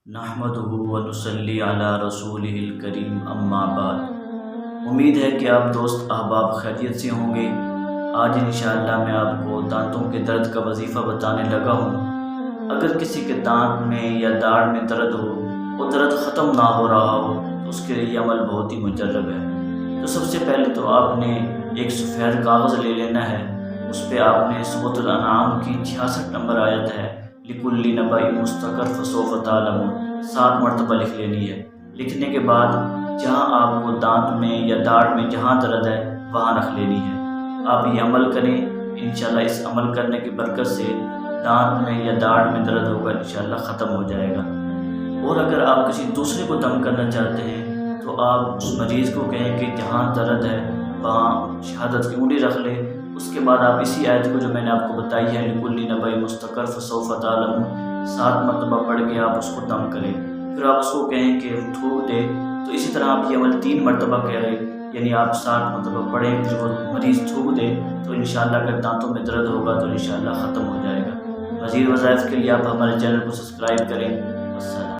نحمدہ و نصلی علی رسولہ الکریم اما بعد۔ امید ہے کہ آپ دوست احباب خیریت سے ہوں گے۔ آج انشاءاللہ میں آپ کو دانتوں کے درد کا وظیفہ بتانے لگا ہوں۔ اگر کسی کے دانت میں یا داڑھ میں درد ہو، وہ درد ختم نہ ہو رہا ہو، تو اس کے لیے یہ عمل بہت ہی مجرب ہے۔ تو سب سے پہلے تو آپ نے ایک سفید کاغذ لے لینا ہے۔ اس پہ آپ نے سورۃ الانعام کی 66 نمبر آیت ہے لِكُلِّ نَبَإٍ مُسْتَقَرٌّ فَسَوْفَ تَعْلَمُونَ 7 مرتبہ لکھ لینی ہے۔ لکھنے کے بعد جہاں آپ کو دانت میں یا داڑھ میں جہاں درد ہے وہاں رکھ لینی ہے۔ آپ یہ عمل کریں، انشاءاللہ اس عمل کرنے کی برکت سے دانت میں یا داڑھ میں درد ہوگا انشاءاللہ ختم ہو جائے گا۔ اور اگر آپ کسی دوسرے کو دم کرنا چاہتے ہیں تو آپ اس مریض کو کہیں کہ جہاں درد ہے وہاں شہادت کی انگلی رکھ لے۔ اس کے بعد آپ اسی آیت کو جو میں نے آپ کو بتائی ہے لِكُلِّ نَبَإٍ مُسْتَقَرٌّ فَسَوْفَ تَعْلَمُونَ 7 مرتبہ پڑھ کے آپ اس کو دم کریں۔ پھر آپ اس کو کہیں کہ تھوک دے، تو اسی طرح آپ یہ عمل 3 مرتبہ کریں، یعنی آپ 7 مرتبہ پڑھیں، پھر وہ مریض تھوک دے تو انشاءاللہ اگر دانتوں میں درد ہوگا تو انشاءاللہ ختم ہو جائے گا۔ مزید وظائف کے لیے آپ ہمارے چینل کو سبسکرائب کریں۔ السلام۔